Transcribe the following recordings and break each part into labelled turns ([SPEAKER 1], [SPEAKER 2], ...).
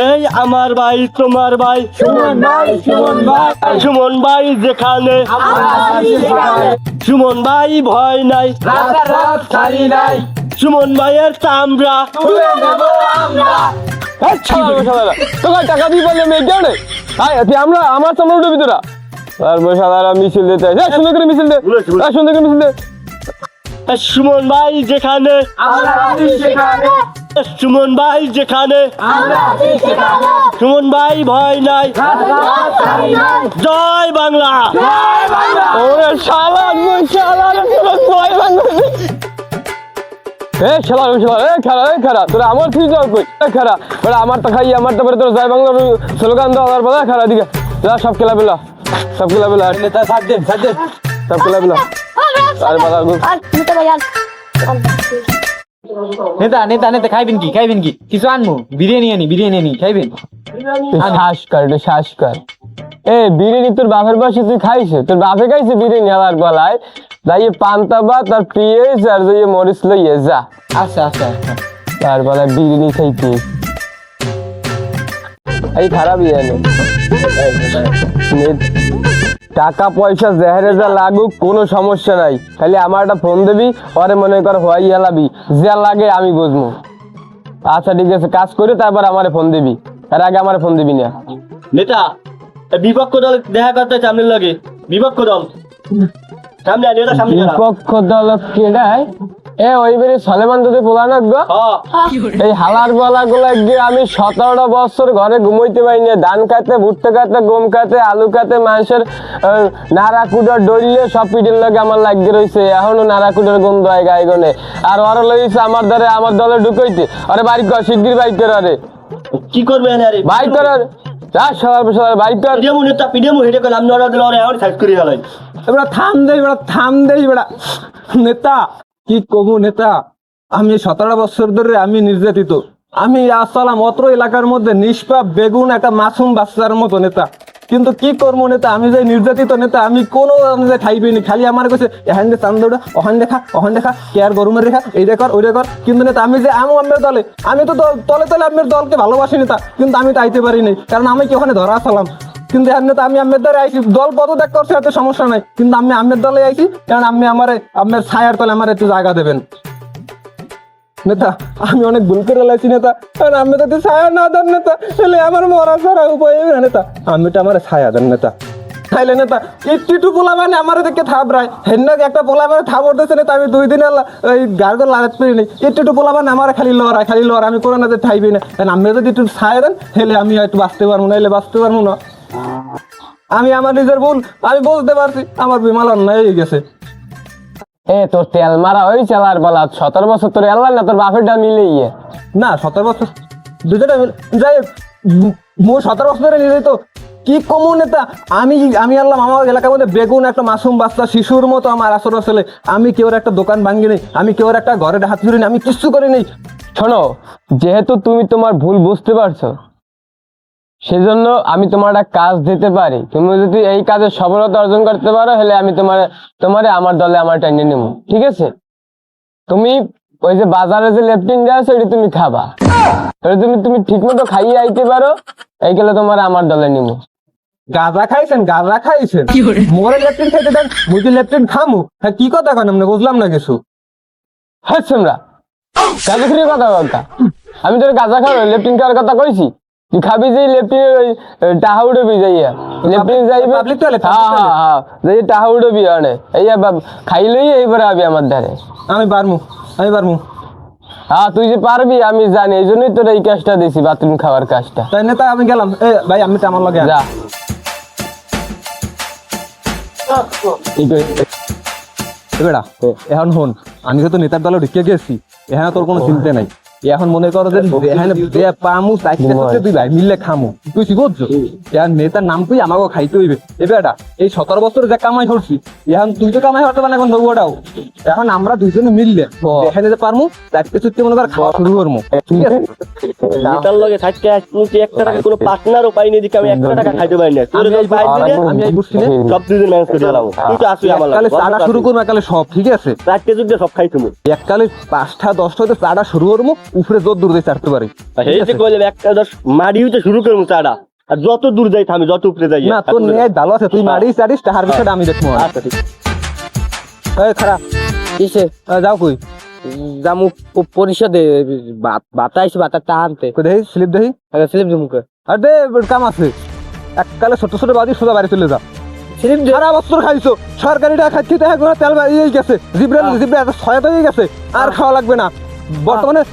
[SPEAKER 1] এই আমার ভাই তোমার ভাই
[SPEAKER 2] সুমন ভাই
[SPEAKER 1] সুমন ভাই যেখানে সুমন ভাই ভয় নাই
[SPEAKER 2] রাত ছাড়ি নাই
[SPEAKER 1] সুমন ভাইয়ের চামড়া
[SPEAKER 2] তুলে নেব আমরা।
[SPEAKER 3] তোকে টাকা দিয়ে বললে মেয়ে কেউ নেই তুই আমরা আমার সামনে উঠবি তোরা আর বসাদারা মিছিল দিতে সুন্দর করে মিছিল দে সুন্দর করে মিছিল দে
[SPEAKER 1] সুমন ভাই যেখানে
[SPEAKER 2] আমরা আছি সেখানে
[SPEAKER 1] সুমন ভাই যেখানে
[SPEAKER 2] আমরা আছি সেখানে
[SPEAKER 1] সুমন ভাই ভয় নাই
[SPEAKER 2] রাত ছাড়ি নাই
[SPEAKER 1] জয় বাংলা
[SPEAKER 2] জয় বাংলা।
[SPEAKER 3] ওরে শালা জয় বাংলা খেলা তোরা আমার ঠিক যাও কই খেলা বলে আমার তো খাই আমার তারপরে তোর জয় বাংলার স্লোগান দেওয়ার বলা খেলা দিকে সব খেলা পেলা সব
[SPEAKER 1] নেতা সাথ দেন
[SPEAKER 3] সব খেলা পেলা আর বালা
[SPEAKER 4] নেতা খাইবেন কি কিছু আনবো বিরিয়ানি আনি খাইবেন
[SPEAKER 3] শ্বাস কর এ বিরিয়ানি তোর বাপের পাশে তুই খাইছে তোর বাপে খাইছে বিরিয়ানি আমার গলায় যাইয়ে পান্তা ভাত আর পেঁয়াজ আর যাইয়ে মরিচ লইয়ে যা
[SPEAKER 4] আচ্ছা
[SPEAKER 3] তার বেলায় বিরিয়ানি খাইছি এই খারাপ টাকা পয়সা জেহারে যা লাগুক কোনো সমস্যা নাই খালি আমার একটা ফোন দিবি ওরে মনে কর হওয়াই এলাবি যা লাগে আমি বুঝবো আচ্ছা ঠিক আছে কাজ করে তারপর আমারে ফোন দিবি তার আগে আমারে ফোন দিবি না
[SPEAKER 1] নেতা বিপক্ষ দল দেখা করতে সামনে লাগে বিপক্ষ দল সামনে নেতা সামনে
[SPEAKER 3] বিপক্ষ দল কেডায় এ ওই বেরি সলেমান যদি বলানো গো এই হালার বলা গুলা গিয়ে আমি 17টা বছর ঘরে ঘুমাইতে পারি না ধান খাইতে ভুট্টা খাইতে গম খাইতে আলু খাইতে মানুষের নারাকুডার ডরিলে সব পিঠের লাগে আমার লাগিয়ে রয়েছে এখনো নারাকুডার গন্ধ হয় গায়ে গনে আর ওরা লইছে আমার দ্বারে আমার দলে ঢুকাইতে আরে বাড়ি কর শিগগির বাইক কর আরে
[SPEAKER 1] কি করবে আরে
[SPEAKER 3] বাইক কর যা সবার বাইক কর
[SPEAKER 1] পিডিএমু হেডে কল আমি অর্ডার দিলে ওরে এখন সাইজ করে হালাই
[SPEAKER 5] এবার থাম দেই বেড়া নেতা কি কবু নেতা আমি 17 বছর ধরে আমি নির্যাতিত আমি আসসালাম অত্র এলাকার মধ্যে নিষ্পাপ বেগুন একটা মাসুম বাচ্চার মতো নেতা কিন্তু কি করবো নেতা আমি যে নির্যাতিত নেতা আমি কোনো খাইবিনি খালি আমার কাছে এখান দিয়ে চান দৌড়া ওখান দেখা কেয়ার গরমের রেখা এই রেকর ওই রেকর কিন্তু নেতা আমি যে আমার দলে আমি তো তলে আমার দলকে ভালোবাসি নেতা কিন্তু আমি তাইতে পারি নাই কারণ আমি কি ওখানে ধরা আসলাম কিন্তু নেতা আমি আমের দ্বারা আইছি দল পদত্যাগ করছে এত সমস্যা নাই কিন্তু আমি আমের দলে আইছি কারণ আমি আমার ছায়ার তলে আমার একটু জায়গা দেবেন নেতা আমি অনেক ভুল করে লাইছি নেতা কারণ আমি যদি ছায়া না দেন নেতা তাহলে আমার মরা ছাড়া উপায় হবে না নেতা আমি তো আমার ছায়া দেন নেতা খাইলে নেতা একটু পোলা মানে আমার দেখে থাবরায় হেন একটা পোলা মানে থাপ উঠতেছে নেতা আমি 2 দিন ওই গার্গল লাগাতে পারি নাই একটু পোলা মানে আমার খালি লড়াই আমি কোনো না ঠাইবি না কারণ আমি যদি একটু ছায়া দেন তাহলে আমি একটু বাঁচতে পারবো না এলে বাঁচতে পারবো না আমি আমার নিজের ভুল আমি বুঝতে পারছি আমার বিমাল অন্যায় হয়ে গেছে
[SPEAKER 3] এ তোর তেল মারা ওই চালার বলা 17 বছর তোর এলার না তোর বাপেরটা মিলে ইয়ে
[SPEAKER 5] না 17 বছর দুজনে যাই মোর 17 বছর ধরে নিয়ে তো কি কমু নেতা আমি আল্লাহ আমার এলাকার মধ্যে বেগুন একটা মাসুম বাচ্চা শিশুর মতো আমার আচরণ ছেলে আমি কেউ একটা দোকান ভাঙি নেই আমি কেউ একটা ঘরে হাত ধরি আমি কিচ্ছু করি নেই
[SPEAKER 3] শোনো যেহেতু তুমি তোমার ভুল বুঝতে পারছো সেজন্য আমি তোমার একটা কাজ দিতে পারি তুমি যদি এই কাজে সফলতা অর্জন করতে পারো তাহলে আমি তোমারে আমার দলে আমার টেনে নেব ঠিক আছে তুমি ওই যে বাজারে যে লেফটিন দেওয়া আছে ওইটা তুমি খাবা তুমি ঠিক মতো খাইয়ে আইতে পারো এই গেলে তোমার আমার দলে নিব
[SPEAKER 5] গাঁজা খাইছেন মোরে লেফটিন খাইতে দেন মুই লেফটিন খামু হ্যাঁ কি কথা কেন আমরা বুঝলাম না কিছু
[SPEAKER 3] হ্যাঁ তোমরা গাঁজা খেয়ে কথা বলতা আমি তোর গাঁজা খাবো লেফটিন খাওয়ার কথা কইছি তুই খাবি যে লেফটিনের ওই টাহা উঠবি যাইয়া লেফটিন যাইবে
[SPEAKER 5] পাবলিক টয়লেট
[SPEAKER 3] যাই টাহা উঠবি অনে এই খাইলেই এইবারে আবি আমার ধারে
[SPEAKER 5] আমি পারমু
[SPEAKER 3] হ্যাঁ তুই যে পারবি আমি জানি এই জন্যই তোর এই কাজটা দিছি বাথরুম খাওয়ার কাজটা
[SPEAKER 5] তাই নেতা আমি গেলাম ভাই আমি তো আমার লগে
[SPEAKER 3] যা
[SPEAKER 5] বেড়া এখন হন আমি তো নেতার দলে ঢুকে গেছি এখানে তোর কোনো চিন্তা নাই এখন মনে করো যে এখানে পামু দুই ভাই মিললে খামু তুই কি করছো এখন নেতার নাম তুই আমাকে খাইতে হইবে এ বেটা এই 17 বছরে যে কামাই করছি এখন তুই তো কামাই হতে পারে এখন ওটাও এখন আমরা দুইজনে মিললে এখানে যে পারমু চারটে চুটতে মনে কর খাওয়া শুরু করবো ঠিক আছে
[SPEAKER 1] নেতার লগে থাকতে তুমি একটা টাকা কোনো পার্টনারও পাইনি দিকে আমি একটা টাকা খাইতে পারি না তোর যদি পাই দিলে
[SPEAKER 5] আমি এই বুঝছি না
[SPEAKER 1] সব দুজন ম্যানেজ করে দিলাম তুই তো আসবি আমার
[SPEAKER 5] এককালে চাটা শুরু করবো একালে সব ঠিক আছে
[SPEAKER 1] রাতকে যুগ দিয়ে সব খাই তুমি
[SPEAKER 5] এককালে 5টা 10টা হইতে চাটা শুরু করবো উপরে যত দূর দিয়ে চাটতে পারি
[SPEAKER 1] এই যে কইলে একটা 10 মাড়ি হইতে শুরু করবো চাড়া আর যত দূর যাই থামি যত উপরে যাই
[SPEAKER 5] না তোর ন্যায় ভালো আছে তুই মারিস চারিস তাহার বিষয়টা আমি দেখবো
[SPEAKER 1] আচ্ছা ঠিক
[SPEAKER 5] এই খারাপ
[SPEAKER 3] কিসে
[SPEAKER 5] যাও কই
[SPEAKER 3] জামু পরিষদে বাতাইছে বাতাটা আনতে
[SPEAKER 5] কই দেখি স্লিপ দেখি
[SPEAKER 3] স্লিপ দিমুকে
[SPEAKER 5] আর দে কাম আছে এককালে ছোট ছোট বাদি সোজা বাড়ি চলে যা
[SPEAKER 3] স্লিপ
[SPEAKER 5] সারা বছর খাইছো সরকারিটা খাচ্ছি দেখা কোনো তেল বাড়িয়ে গেছে জিব্রা এত ছয়াত হয়ে গেছে আর খাওয়া লাগবে না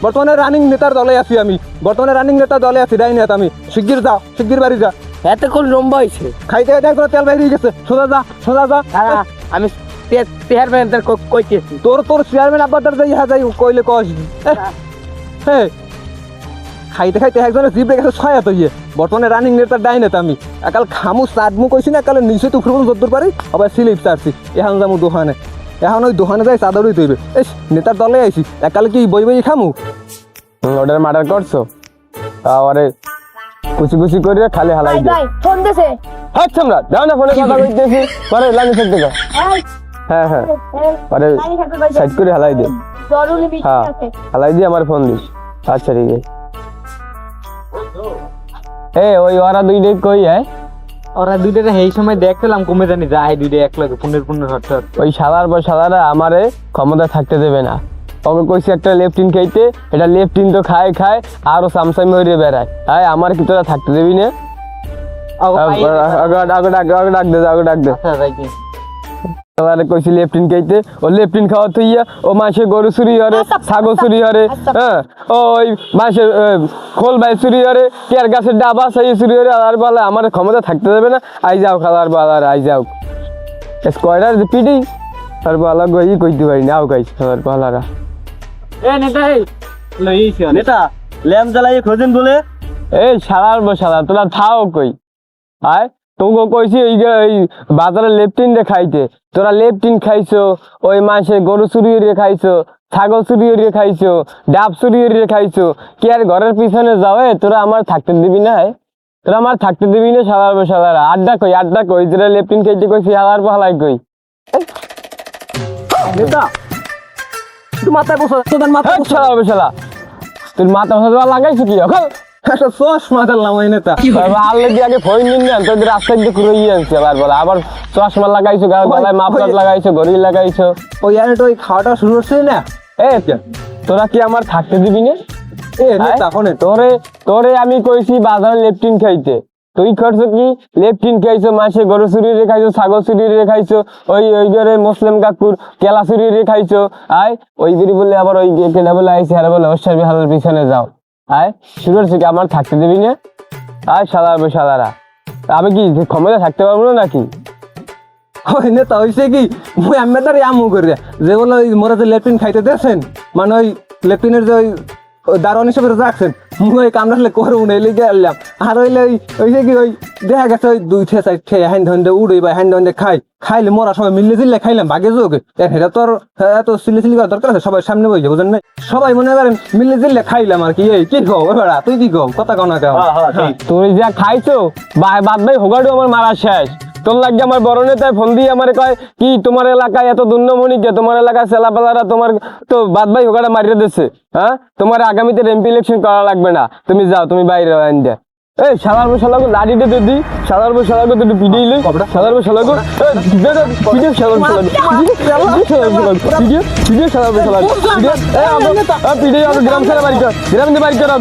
[SPEAKER 5] বর্তমানে রানিং নেতার দলে আছি আমি বর্তমানে রানিং নেতার দলে আছি রাই নেতা আমি শিগগির যাও শিগগির বাড়ি যা
[SPEAKER 3] এত কোন লম্বা হইছে
[SPEAKER 5] খাইতে খাইতে কোনো তেল বাড়িয়ে গেছে সোজা যা
[SPEAKER 3] আমি তেহার ব্যান্ডার কইতেছি
[SPEAKER 5] তোর চেয়ারম্যান আব্বাদার যাই যাই কইলে কস হ্যাঁ খাইতে খাইতে একজনের জিব্রে গেছে ছয়াত হইয়ে বর্তমানে রানিং নেতার ডাই নেতা আমি একাল খামু চাটমু কইছি না একালে নিচে তো উঠে যদ্দূর পারি আবার স্লিপ চাটছি এখন যাবো দোকানে এখন ওই দোকানে যাই চাদরই তৈবে এই নেতার দলে আইছি একালে কি বই বই খামু
[SPEAKER 3] অর্ডার মার্ডার করছো আরে কুচি কুচি করে খালি হালাই
[SPEAKER 2] ভাই
[SPEAKER 3] দে
[SPEAKER 2] ভাই ফোন দিছে
[SPEAKER 3] আচ্ছা আমরা দাও না ফোনে কথা কইতেছি পরে লাইনে থাকতে গা
[SPEAKER 2] এই
[SPEAKER 3] হ্যাঁ আরে
[SPEAKER 2] লাইনে থাকতে ভাই
[SPEAKER 3] সাইড করে হালাই দে
[SPEAKER 2] জরুরি মিটিং
[SPEAKER 3] হ্যাঁ
[SPEAKER 2] আছে
[SPEAKER 3] হালাই দিয়ে আমার ফোন দিস আচ্ছা ঠিক আছে ওই ওরা দুইটাই কই
[SPEAKER 4] ওরা দুইটা এই সময় দেখলাম কমে জানি যায় দুইটা এক লাগে পুনের হট
[SPEAKER 3] ওই সাদার পর সাদারা আমারে ক্ষমতা থাকতে দেবে না ওকে কইছি একটা লেফটিন খাইতে এটা লেফটিন তো খায় আরো সামসাই মরে বেড়ায় আমার কি তোরা থাকতে দিবি না ডাক দে এবারে কইছি লেফটিন খাইতে ও লেফটিন খাওয়া থইয়া ও মাসে গরু চুরি হরে ছাগল চুরি হরে হ্যাঁ ওই মাসে খোল বাই চুরি হরে কেয়ার গাছের ডাবা সেই চুরি হরে আর বলে আমার ক্ষমতা থাকতে দেবে না আই যাও খালার বালার আই যাও স্কোয়াডার পিডি আর বালা গই কইতে পারি না আও গাইস খালার বালারা
[SPEAKER 1] নেতা ল্যাম্প জ্বালাইয়ে খোঁজেন বলে
[SPEAKER 3] এই শালার বসালা তোরা থাও কই আয় তোকে কইছি এই বাজারে লেফটিন রে খাইতে তোরা লেফটিন খাইছো ওই মাসে গরু চুরি রে খাইছো ছাগল চুরি রে খাইছো ডাব চুরি রে খাইছো কি আর ঘরের পিছনে যাও তোরা আমার থাকতে দিবি না তোরা আমার থাকতে দিবি না শালার বসালারা আড্ডা কই তোরা লেফটিন খাইতে কইছি হালার পালাই কই
[SPEAKER 5] নেতা তুই মাথায় বসো তোদের মাথায় বসো
[SPEAKER 3] শালার বসালা তোর মাথা বসা লাগাইছো কি এখন
[SPEAKER 5] একটা চশমা দিলাম ওই নেতা
[SPEAKER 3] আল্লাহ দিয়ে আগে ফোন নিন না তোদের রাস্তায় দিয়ে ঘুরে আনছে আবার চশমা লাগাইছো গলায় মাফলার লাগাইছো ঘড়ি লাগাইছো
[SPEAKER 5] ওই আরেকটা ওই খাওয়াটা শুরু হচ্ছে না
[SPEAKER 3] তোরা কি আমার থাকতে দিবি না
[SPEAKER 5] নেতা শোনেন
[SPEAKER 3] তোরে আমি কইছি বাজারে লেফটিন খাইতে তুই করছো কি লেফটিন খাইছো মাসে গরু চুরি রে খাইছো ছাগল চুরি রে খাইছো ওই ঘরে মুসলিম কাকুর কেলা চুরি রে খাইছো ওই বেরি বলে আবার ওই কেনা বলে আইসি হারা বলে ওর সাহেব হালার পিছনে যাও শুরু হচ্ছে কি আমার থাকতে দিবি না শালারা আমি কি ক্ষমতা থাকতে পারবো না নাকি
[SPEAKER 5] ওই নেতা হইছে কি মুই আমি তার আমু করে যে বলে ওই মোরা যে লেফটিন খাইতে দিয়েছেন মানে ওই লেফটিনের যে ওই দারোয়ান হিসেবে রাখছেন মুই ওই কামড়া হলে করবো না লিগে আনলাম আর হইলে ওই কি ওই দেখা গেছে ওই 2-4 হ্যান্ড ধন্দে উড়ই বা হ্যান্ড ধন্দে খাইলে মোরা সবাই মিললে জিললে খাইলাম ভাগে যোগে এটা তো আর এত সিলি করার দরকার আছে সবাই সামনে বই যাবো বুঝেন না সবাই মনে করেন মিললে জিললে খাইলাম আর কি এই কি কও বেড়া তুই কি কও কথা কও না কেউ
[SPEAKER 3] তুই যা খাইছো বাদ ভাই হোগাড়ু আমার মারা শেষ তোর লাগে আমার বড় নেতায় ফোন দিয়ে আমার কয় কি তোমার এলাকায় এত দুর্নমণি কে তোমার এলাকায় সেলাপালারা তোমার তো বাদ ভাই হোগাড়া মারিয়ে দিচ্ছে তোমার আগামীতে এমপি ইলেকশন করা লাগবে না তুমি যাও তুমি বাইরে আইন দে এই শালার বসালাগো লাডিতে দিদি শালার বসালাগো তুই ভিডিও লই শালার বসালাগো ভিডিও শালার বসালাগো ভিডিও শালার বসালাগো ভিডিও আগে গ্রাম ছেড়ে বাড়ি কর গ্রাম দিয়ে বাড়ি কর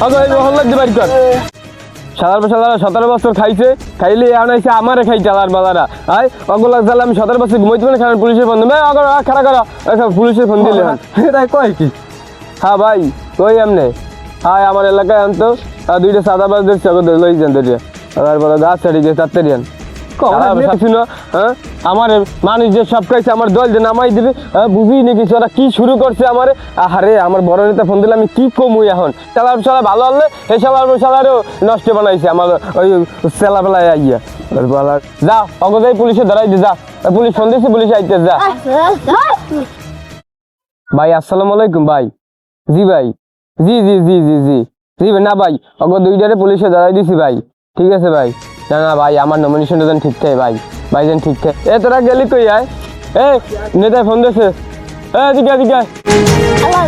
[SPEAKER 3] আগে এই মহল্লা দিয়ে বাড়ি কর সাদার বসালারা 17 বছর খাইছে খাইলে এখন আইসে আমারে খাই চালার বালারা অগলাক জ্বালা আমি 17 বছর ঘুমাইতে পারি কারণ পুলিশের ফোন দিবে খারা করা পুলিশের ফোন দিলে
[SPEAKER 5] এটাই কয় কি
[SPEAKER 3] হ্যাঁ ভাই কই এমনি আমার এলাকায় আনতো 2টা সাদা বাস দেখছি লই যান ধরিয়া তারপরে গাছ ছাড়ি গিয়ে চারটে দিয়ান শুনো আমার মানুষ যে সব খাইছে আমার দল যে নামাই দিবে বুঝি নাকি ওরা কি শুরু করছে আমার আরে আমার বড় নেতা ফোন দিলে আমি কি কমুই এখন চালার সালা ভালো হলে এই সালারও নষ্ট বানাইছে আমার ওই সেলা বেলায় আইয়া যা অগদাই পুলিশে ধরাই দে যা পুলিশ ফোন দিয়েছে পুলিশ আইতে যা ভাই আসসালামু আলাইকুম ভাই জি ভাই জি জি না ভাই, ওকে দুইটারে পুলিশে ধরাই দিছি ভাই। ঠিক আছে ভাই। না না ভাই, আমার নমিনেশনটা যেন ঠিক থাকে ভাই, ভাই যেন ঠিক থাকে। এ তোরা গেলি কই আয়? এ নেতায় ফোন দিয়েছে। এদিকে এদিকে আয়।
[SPEAKER 2] আল্লাহ